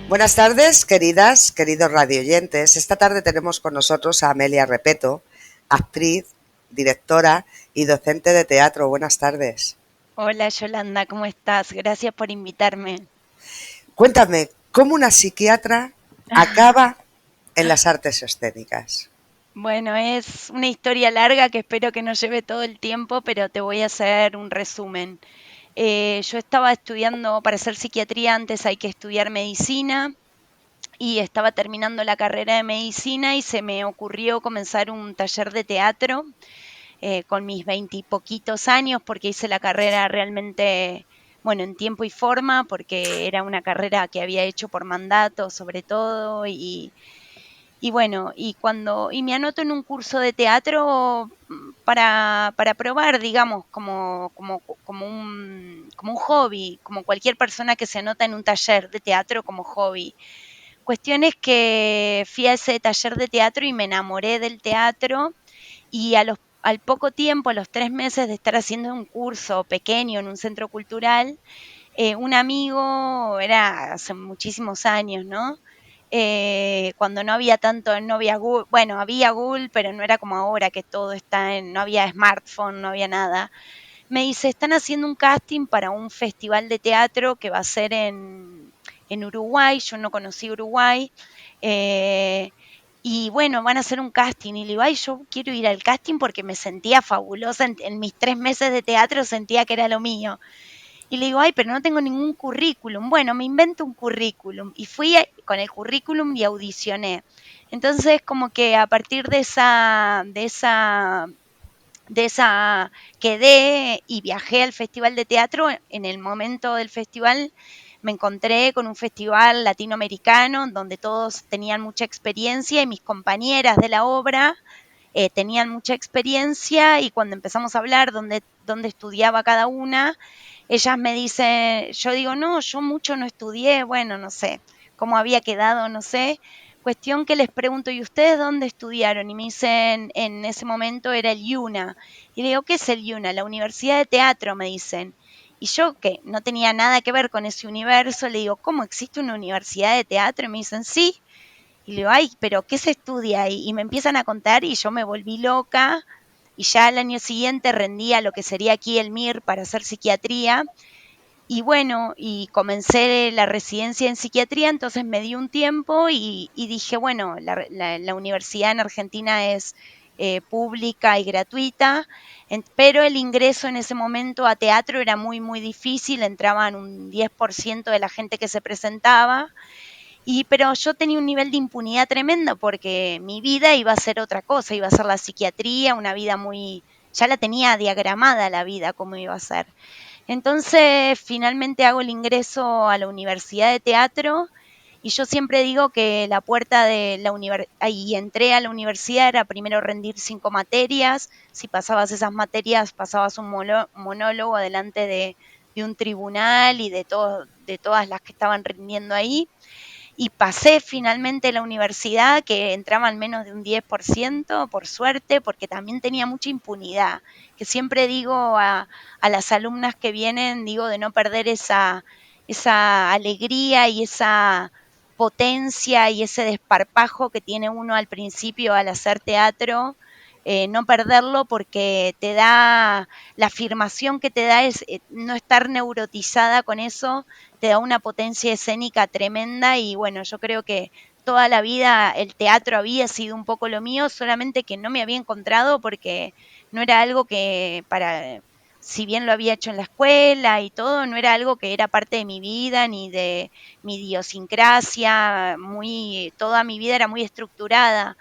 Buenas tardes, queridos radioyentes. Esta tarde tenemos con nosotros a Amelia Repeto, actriz, directora y docente de teatro. Buenas tardes. Hola Yolanda, ¿cómo estás? Gracias por invitarme. Cuéntame, ¿cómo una psiquiatra acaba en las artes escénicas? Bueno, es una historia larga que espero que no lleve todo el tiempo, pero te voy a hacer un resumen. Yo estaba estudiando, para hacer psiquiatría antes hay que estudiar medicina y estaba terminando la carrera de medicina y se me ocurrió comenzar un taller de teatro con mis veintipoquitos años porque hice la carrera realmente, bueno, en tiempo y forma, porque era una carrera que había hecho por mandato sobre todo y bueno, y me anoto en un curso de teatro para probar, digamos, como un hobby, como cualquier persona que se anota en un taller de teatro como hobby. Cuestión es que fui a ese taller de teatro y me enamoré del teatro y al poco tiempo, a los 3 meses de estar haciendo un curso pequeño en un centro cultural, un amigo, era hace muchísimos años, ¿no? Cuando no había tanto, no había Google, bueno, había Google, pero no era como ahora que todo está no había smartphone, no había nada. Me dice, están haciendo un casting para un festival de teatro que va a ser en Uruguay, yo no conocí Uruguay, eh, y bueno, van a hacer un casting. Y le digo, ay, yo quiero ir al casting porque me sentía fabulosa en mis 3 meses de teatro, sentía que era lo mío. Y le digo, ay, pero no tengo ningún currículum. Bueno, me invento un currículum. Y con el currículum y audicioné. Entonces, como que a partir de esa quedé y viajé al Festival de Teatro. En el momento del festival me encontré con un festival latinoamericano donde todos tenían mucha experiencia y mis compañeras de la obra tenían mucha experiencia y cuando empezamos a hablar dónde estudiaba cada una, ellas me dicen, yo digo, no, yo mucho no estudié, bueno, no sé cómo había quedado, no sé. Cuestión que les pregunto, ¿y ustedes dónde estudiaron? Y me dicen, en ese momento era el IUNA. Y le digo, ¿qué es el IUNA? La Universidad de Teatro, me dicen. Y yo, que no tenía nada que ver con ese universo, le digo, ¿cómo existe una universidad de teatro? Y me dicen, sí. Y le digo, ay, pero ¿qué se estudia ahí? Y me empiezan a contar y yo me volví loca y ya al año siguiente rendía lo que sería aquí el MIR para hacer psiquiatría. Y bueno, y comencé la residencia en psiquiatría, entonces me di un tiempo y dije, bueno, la universidad en Argentina es pública y gratuita, pero el ingreso en ese momento a teatro era muy, muy difícil, entraban un 10% de la gente que se presentaba pero yo tenía un nivel de impunidad tremendo porque mi vida iba a ser otra cosa, iba a ser la psiquiatría, una vida muy, ya la tenía diagramada la vida como iba a ser. Entonces, finalmente hago el ingreso a la Universidad de Teatro y yo siempre digo que la puerta de la universidad, ahí entré a la universidad, era primero rendir 5 materias, si pasabas esas materias pasabas un monólogo delante de un tribunal y de todas las que estaban rindiendo ahí y pasé finalmente la universidad, que entraban menos de un 10%, por suerte, porque también tenía mucha impunidad, que siempre digo a las alumnas que vienen, digo, de no perder esa alegría y esa potencia y ese desparpajo que tiene uno al principio al hacer teatro, no perderlo porque te da, la afirmación que te da es no estar neurotizada con eso, te da una potencia escénica tremenda y bueno, yo creo que toda la vida el teatro había sido un poco lo mío, solamente que no me había encontrado porque no era algo que si bien lo había hecho en la escuela y todo, no era algo que era parte de mi vida ni de mi idiosincrasia, toda mi vida era muy estructurada.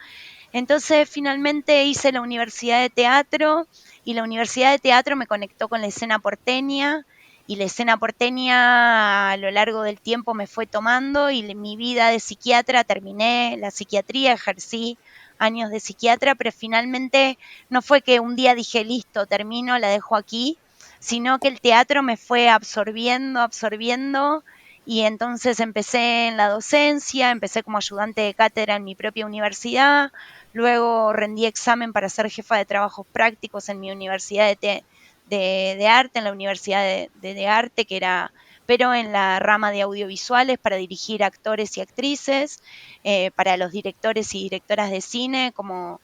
Entonces finalmente hice la Universidad de Teatro y la Universidad de Teatro me conectó con la escena porteña y la escena porteña a lo largo del tiempo me fue tomando y mi vida de psiquiatra, terminé la psiquiatría, ejercí años de psiquiatra, pero finalmente no fue que un día dije, listo, termino, la dejo aquí, sino que el teatro me fue absorbiendo, absorbiendo y entonces empecé en la docencia, empecé como ayudante de cátedra en mi propia universidad, luego rendí examen para ser jefa de trabajos prácticos en mi universidad de arte, en la Universidad de Arte, que era pero en la rama de audiovisuales para dirigir actores y actrices, para los directores y directoras de cine como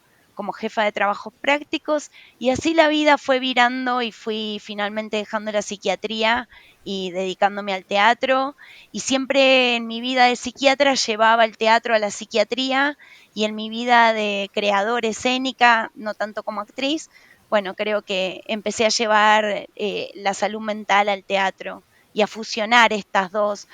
jefa de trabajos prácticos, y así la vida fue virando y fui finalmente dejando la psiquiatría y dedicándome al teatro, y siempre en mi vida de psiquiatra llevaba el teatro a la psiquiatría, y en mi vida de creadora escénica, no tanto como actriz, bueno, creo que empecé a llevar la salud mental al teatro y a fusionar estas dos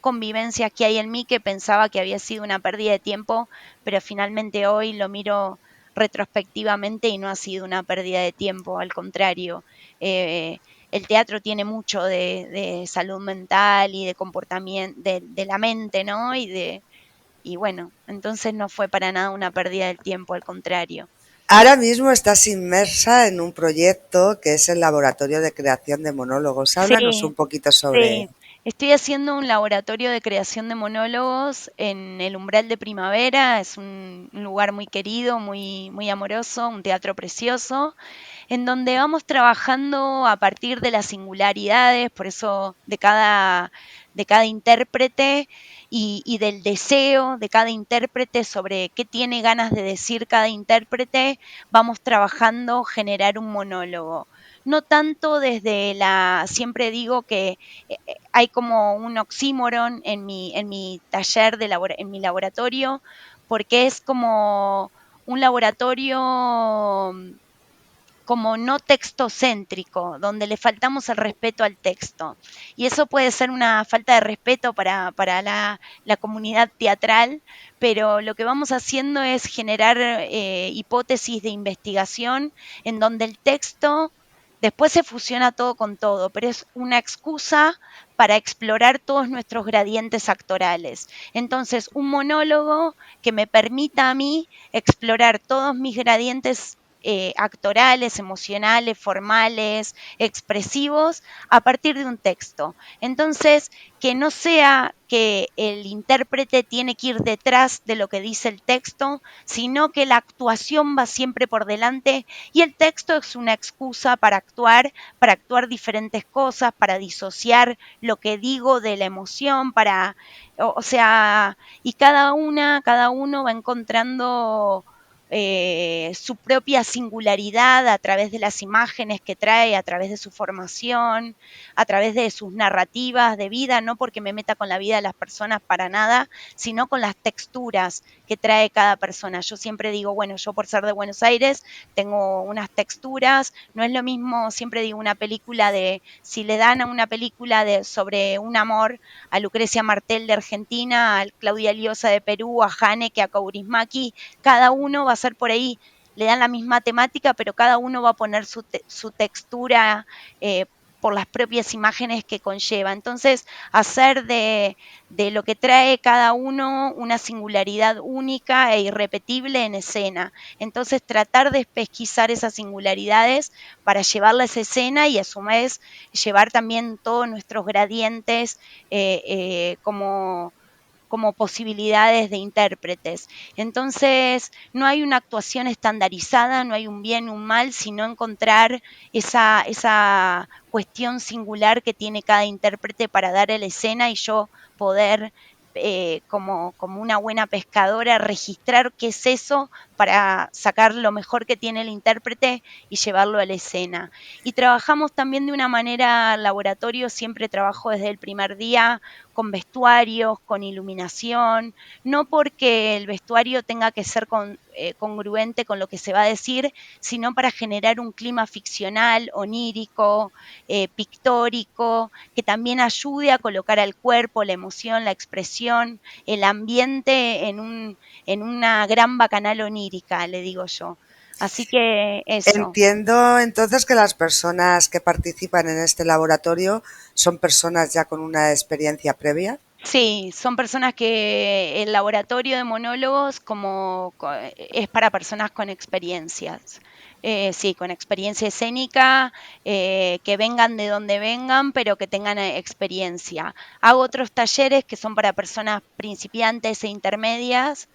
convivencias que hay en mí, que pensaba que había sido una pérdida de tiempo, pero finalmente hoy lo miro retrospectivamente y no ha sido una pérdida de tiempo, al contrario. eh, el teatro tiene mucho de salud mental y de comportamiento, de la mente, ¿no? Y bueno, entonces no fue para nada una pérdida del tiempo, al contrario. Ahora mismo estás inmersa en un proyecto que es el Laboratorio de Creación de Monólogos. Háblanos Sí, un poquito sobre... sí. Estoy haciendo un laboratorio de creación de monólogos en el Umbral de Primavera. Es un lugar muy querido, muy amoroso, un teatro precioso, en donde vamos trabajando a partir de las singularidades, por eso de cada intérprete y del deseo de cada intérprete sobre qué tiene ganas de decir cada intérprete, vamos trabajando generar un monólogo. No tanto desde siempre digo que hay como un oxímoron en mi taller, en mi laboratorio, porque es como un laboratorio como no textocéntrico, donde le faltamos el respeto al texto. Y eso puede ser una falta de respeto para la comunidad teatral, pero lo que vamos haciendo es generar hipótesis de investigación en donde el texto después se fusiona todo con todo, pero es una excusa para explorar todos nuestros gradientes actorales. Entonces, un monólogo que me permita a mí explorar todos mis gradientes actorales, emocionales, formales, expresivos, a partir de un texto. Entonces, que no sea que el intérprete tiene que ir detrás de lo que dice el texto, sino que la actuación va siempre por delante y el texto es una excusa para actuar diferentes cosas, para disociar lo que digo de la emoción, o sea, y cada uno va encontrando su propia singularidad a través de las imágenes que trae, a través de su formación, a través de sus narrativas de vida, no porque me meta con la vida de las personas para nada, sino con las texturas que trae cada persona. Yo siempre digo, bueno, yo por ser de Buenos Aires tengo unas texturas, no es lo mismo, siempre digo una película si le dan a una película sobre un amor a Lucrecia Martel de Argentina, a Claudia Liosa de Perú, a Haneke, a Kaurismäki, cada uno va a ser por ahí, le dan la misma temática, pero cada uno va a poner su textura por las propias imágenes que conlleva. Entonces, hacer de lo que trae cada uno una singularidad única e irrepetible en escena. Entonces, tratar de pesquisar esas singularidades para llevarla a esa escena y a su vez llevar también todos nuestros gradientes como posibilidades de intérpretes. Entonces, no hay una actuación estandarizada, no hay un bien, un mal, sino encontrar esa cuestión singular que tiene cada intérprete para dar a la escena y yo poder, como una buena pescadora, registrar qué es eso para sacar lo mejor que tiene el intérprete y llevarlo a la escena. Y trabajamos también de una manera laboratorio, siempre trabajo desde el primer día con vestuarios, con iluminación, no porque el vestuario tenga que ser congruente con lo que se va a decir, sino para generar un clima ficcional, onírico, pictórico, que también ayude a colocar al cuerpo, la emoción, la expresión, el ambiente en una gran bacanal onírica, le digo yo. Así que eso. Entiendo entonces que las personas que participan en este laboratorio son personas ya con una experiencia previa. Sí, son personas que el laboratorio de monólogos es para personas con experiencias. Sí, con experiencia escénica, que vengan de donde vengan, pero que tengan experiencia. Hago otros talleres que son para personas principiantes e intermedias,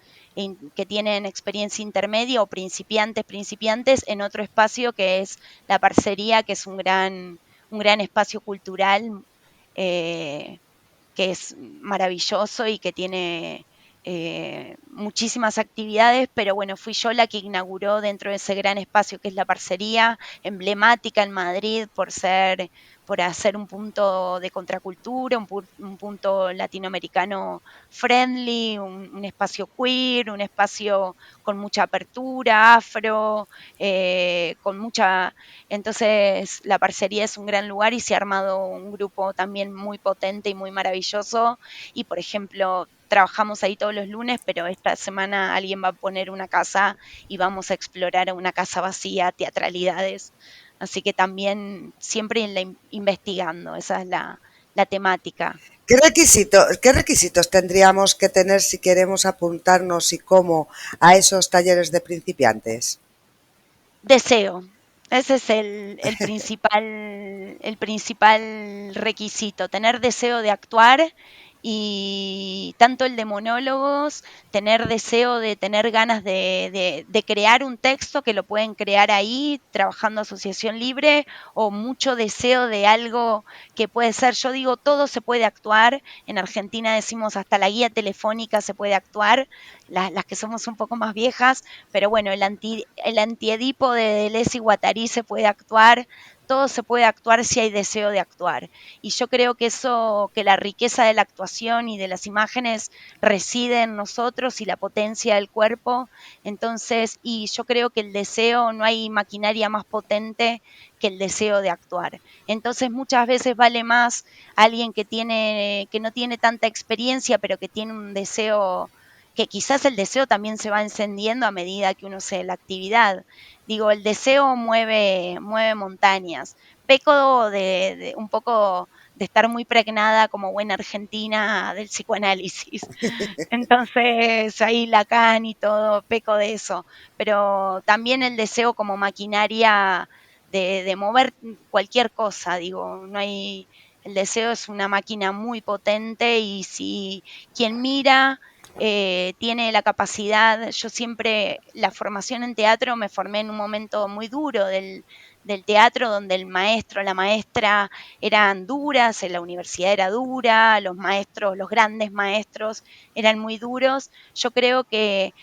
que tienen experiencia intermedia o principiantes en otro espacio que es la parcería, que es un gran espacio cultural eh, que es maravilloso y que tiene muchísimas actividades, pero bueno, fui yo la que inauguró dentro de ese gran espacio que es la parcería, emblemática en Madrid por hacer un punto de contracultura, un punto latinoamericano friendly, un espacio queer, un espacio con mucha apertura, afro, con mucha. Entonces, la parcería es un gran lugar y se ha armado un grupo también muy potente y muy maravilloso. Y, por ejemplo, trabajamos ahí todos los lunes, pero esta semana alguien va a poner una casa y vamos a explorar una casa vacía, teatralidades. Así que también siempre investigando, esa es la temática. ¿Qué requisitos tendríamos que tener si queremos apuntarnos y cómo a esos talleres de principiantes? Deseo. Ese es el principal requisito, tener deseo de actuar y tanto el de monólogos, tener deseo de tener ganas de crear un texto que lo pueden crear ahí trabajando asociación libre o mucho deseo de algo que puede ser, yo digo, todo se puede actuar, en Argentina decimos hasta la guía telefónica se puede actuar, las que somos un poco más viejas, pero bueno, el antiedipo de Deleuze y Guattari se puede actuar, todo se puede actuar si hay deseo de actuar. Y yo creo que eso, que la riqueza de la actuación y de las imágenes reside en nosotros y la potencia del cuerpo. Entonces, y yo creo que el deseo, no hay maquinaria más potente que el deseo de actuar. Entonces, muchas veces vale más alguien que no tiene tanta experiencia, pero que tiene un deseo que quizás el deseo también se va encendiendo a medida que uno hace la actividad. Digo, el deseo mueve montañas. Peco de un poco de estar muy pregnada como buena argentina del psicoanálisis. Entonces, ahí Lacan y todo, peco de eso. Pero también el deseo como maquinaria de mover cualquier cosa, digo, no hay. El deseo es una máquina muy potente y si quien mira tiene la capacidad, yo siempre, la formación en teatro me formé en un momento muy duro del teatro, donde el maestro, la maestra eran duras, en la universidad era dura, los maestros, los grandes maestros eran muy duros. Yo creo que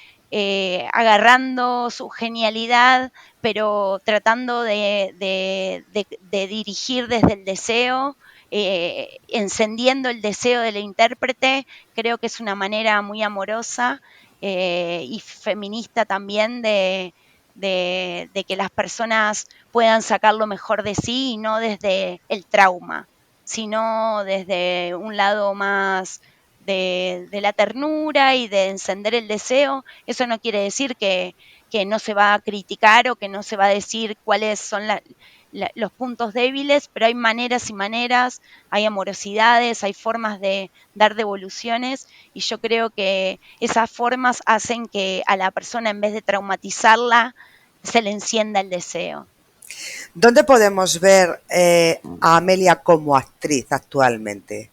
agarrando su genialidad, pero tratando de dirigir desde el deseo, encendiendo el deseo del intérprete, creo que es una manera muy amorosa y feminista también de que las personas puedan sacar lo mejor de sí y no desde el trauma, sino desde un lado más de la ternura y de encender el deseo. Eso no quiere decir que no se va a criticar o que no se va a decir cuáles son los puntos débiles, pero hay maneras y maneras, hay amorosidades, hay formas de dar devoluciones y yo creo que esas formas hacen que a la persona, en vez de traumatizarla, se le encienda el deseo. ¿Dónde podemos ver a Amelia como actriz actualmente?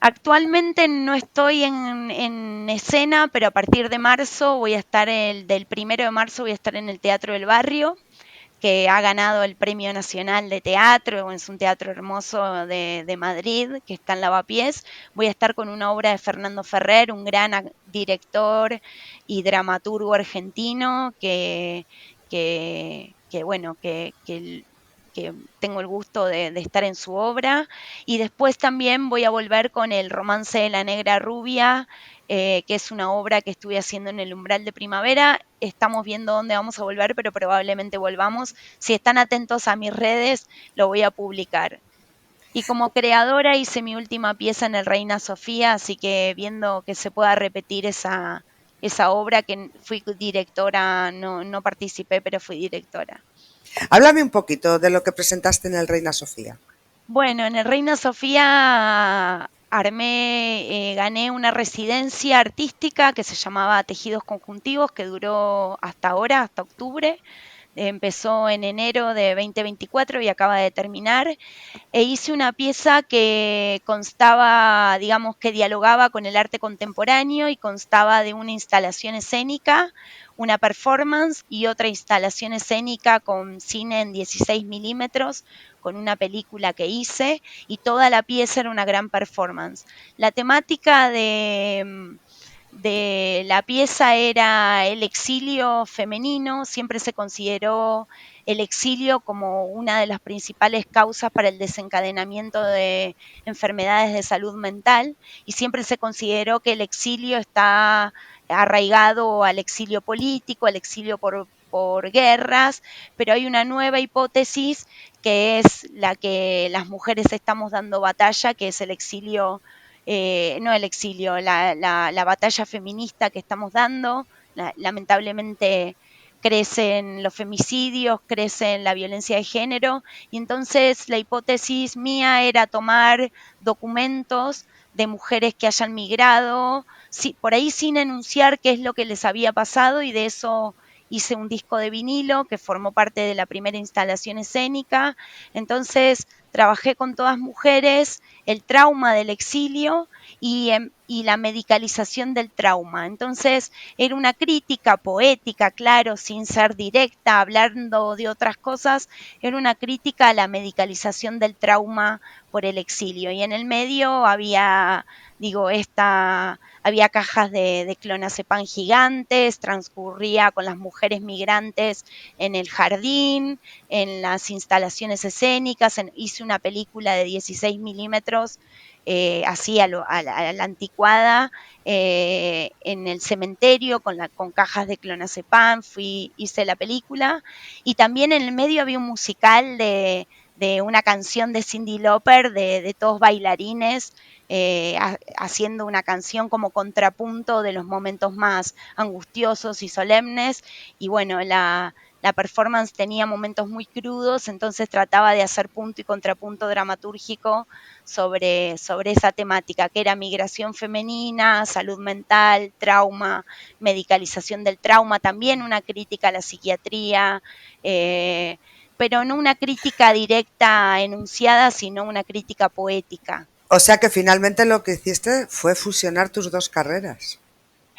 Actualmente no estoy en escena, pero a partir de marzo voy a estar, del 1 de marzo voy a estar en el Teatro del Barrio, que ha ganado el Premio Nacional de Teatro, es un teatro hermoso de Madrid, que está en Lavapiés. Voy a estar con una obra de Fernando Ferrer, un gran director y dramaturgo argentino bueno, que tengo el gusto de estar en su obra. Y después también voy a volver con el Romance de la Negra Rubia, que es una obra que estuve haciendo en el Umbral de Primavera. Estamos viendo dónde vamos a volver, pero probablemente volvamos. Si están atentos a mis redes, lo voy a publicar. Y como creadora hice mi última pieza en el Reina Sofía, así que viendo que se pueda repetir esa obra, que fui directora, no, no participé, pero fui directora. Háblame un poquito de lo que presentaste en el Reina Sofía. Bueno, en el Reina Sofía gané una residencia artística que se llamaba Tejidos Conjuntivos, que duró hasta ahora, hasta octubre. empezó en enero de 2024 y acaba de terminar. E hice una pieza que constaba, digamos, que dialogaba con el arte contemporáneo y constaba de una instalación escénica, una performance y otra instalación escénica con cine en 16 milímetros, con una película que hice, y toda la pieza era una gran performance. La temática de la pieza era el exilio femenino, siempre se consideró el exilio como una de las principales causas para el desencadenamiento de enfermedades de salud mental, y siempre se consideró que el exilio está arraigado al exilio político, al exilio por guerras, pero hay una nueva hipótesis que es la que las mujeres estamos dando batalla, que es el exilio, no el exilio, la batalla feminista que estamos dando. Lamentablemente crecen los femicidios, crecen la violencia de género, y entonces la hipótesis mía era tomar documentos de mujeres que hayan migrado, sí, por ahí sin enunciar qué es lo que les había pasado, y de eso hice un disco de vinilo que formó parte de la primera instalación escénica. Entonces trabajé con todas mujeres el trauma del exilio y la medicalización del trauma. Entonces era una crítica poética, claro, sin ser directa, hablando de otras cosas, era una crítica a la medicalización del trauma por el exilio. Y en el medio había, digo, había cajas de clonazepam gigantes, transcurría con las mujeres migrantes en el jardín, en las instalaciones escénicas, hice una película de 16 milímetros, así a la anticuada, en el cementerio con cajas de clonazepam, hice la película, y también en el medio había un musical de una canción de Cyndi Lauper, de todos bailarines, haciendo una canción como contrapunto de los momentos más angustiosos y solemnes, y bueno, la performance tenía momentos muy crudos, entonces trataba de hacer punto y contrapunto dramatúrgico sobre esa temática, que era migración femenina, salud mental, trauma, medicalización del trauma, también una crítica a la psiquiatría, pero no una crítica directa enunciada, sino una crítica poética. O sea que finalmente lo que hiciste fue fusionar tus dos carreras.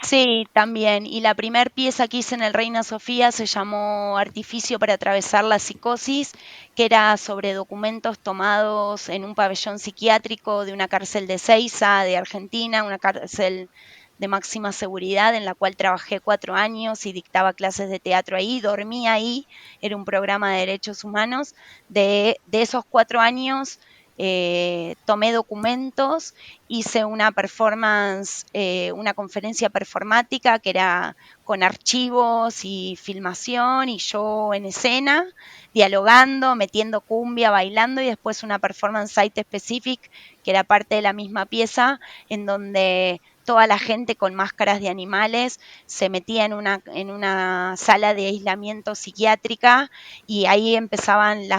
Sí, también. Y la primer pieza que hice en el Reina Sofía se llamó Artificio para atravesar la psicosis, que era sobre documentos tomados en un pabellón psiquiátrico de una cárcel de Ceiza, de Argentina, una cárcel de máxima seguridad en la cual trabajé 4 años y dictaba clases de teatro ahí, dormía ahí, era un programa de derechos humanos. De esos 4 años tomé documentos, hice una performance, una conferencia performática que era con archivos y filmación y yo en escena, dialogando, metiendo cumbia, bailando, y después una performance site specific que era parte de la misma pieza, en donde toda la gente con máscaras de animales se metía en una sala de aislamiento psiquiátrica, y ahí empezaban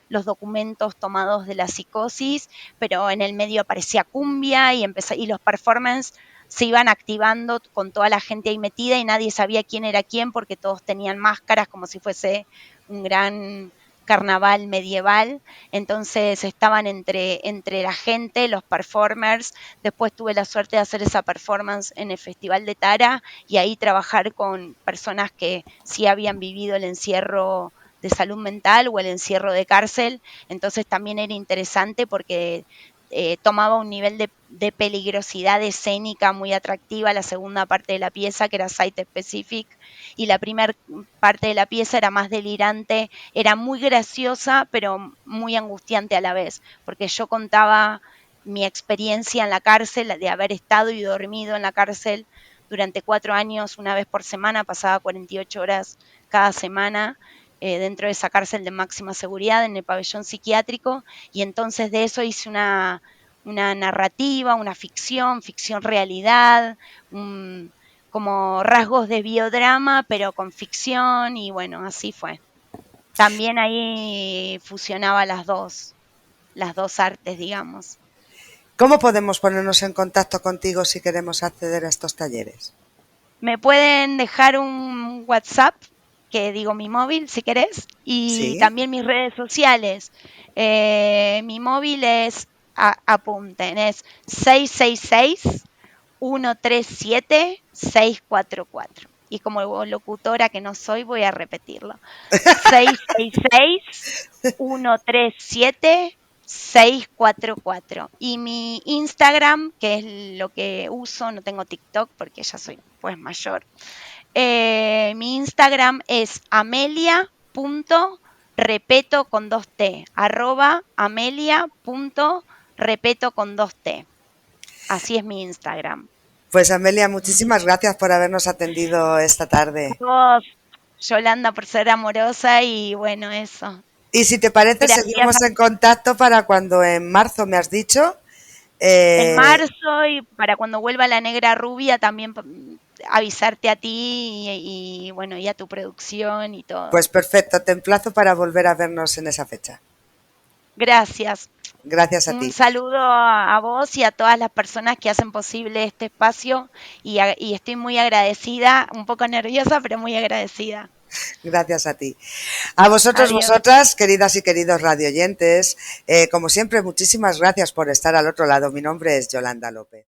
los documentos tomados de la psicosis, pero en el medio aparecía cumbia y los performances se iban activando con toda la gente ahí metida y nadie sabía quién era quién porque todos tenían máscaras como si fuese un gran carnaval medieval. Entonces estaban entre la gente, los performers. Después tuve la suerte de hacer esa performance en el Festival de Tara y ahí trabajar con personas que sí habían vivido el encierro de salud mental o el encierro de cárcel. Entonces también era interesante porque tomaba un nivel de peligrosidad escénica muy atractiva la segunda parte de la pieza, que era site specific, y la primera parte de la pieza era más delirante, era muy graciosa, pero muy angustiante a la vez, porque yo contaba mi experiencia en la cárcel, de haber estado y dormido en la cárcel durante 4 años, una vez por semana, pasaba 48 horas cada semana, dentro de esa cárcel de máxima seguridad en el pabellón psiquiátrico, y entonces de eso hice una narrativa, una ficción realidad, un, como rasgos de biodrama, pero con ficción, y bueno, así fue. También ahí fusionaba las dos artes, digamos. ¿Cómo podemos ponernos en contacto contigo si queremos acceder a estos talleres? Me pueden dejar un WhatsApp que digo mi móvil, si querés, y Sí. también mis redes sociales. Mi móvil es, apunten, es 666-137-644. Y como locutora que no soy, voy a repetirlo. 666-137-644. Y mi Instagram, que es lo que uso, no tengo TikTok porque ya soy pues mayor. Mi Instagram es amelia.repeto con 2T, @amelia.repeto con 2T. Así es mi Instagram. Pues Amelia, muchísimas gracias por habernos atendido esta A tarde. vos, Yolanda, por ser amorosa y bueno, eso. Y si te parece, Gracias seguimos en contacto para cuando en marzo me has dicho. en Eh, marzo y para cuando vuelva la negra rubia también avisarte a ti bueno, y a tu producción y todo. pues perfecto, te emplazo para volver a vernos en esa fecha. Gracias. Gracias a Un ti. saludo a vos y a todas las personas que hacen posible este espacio y estoy muy agradecida, un poco nerviosa, pero muy agradecida. Gracias a ti. A vosotros, Adiós. vosotras, queridas y queridos radioyentes, como siempre, muchísimas gracias por estar al otro lado. Mi nombre es Yolanda López.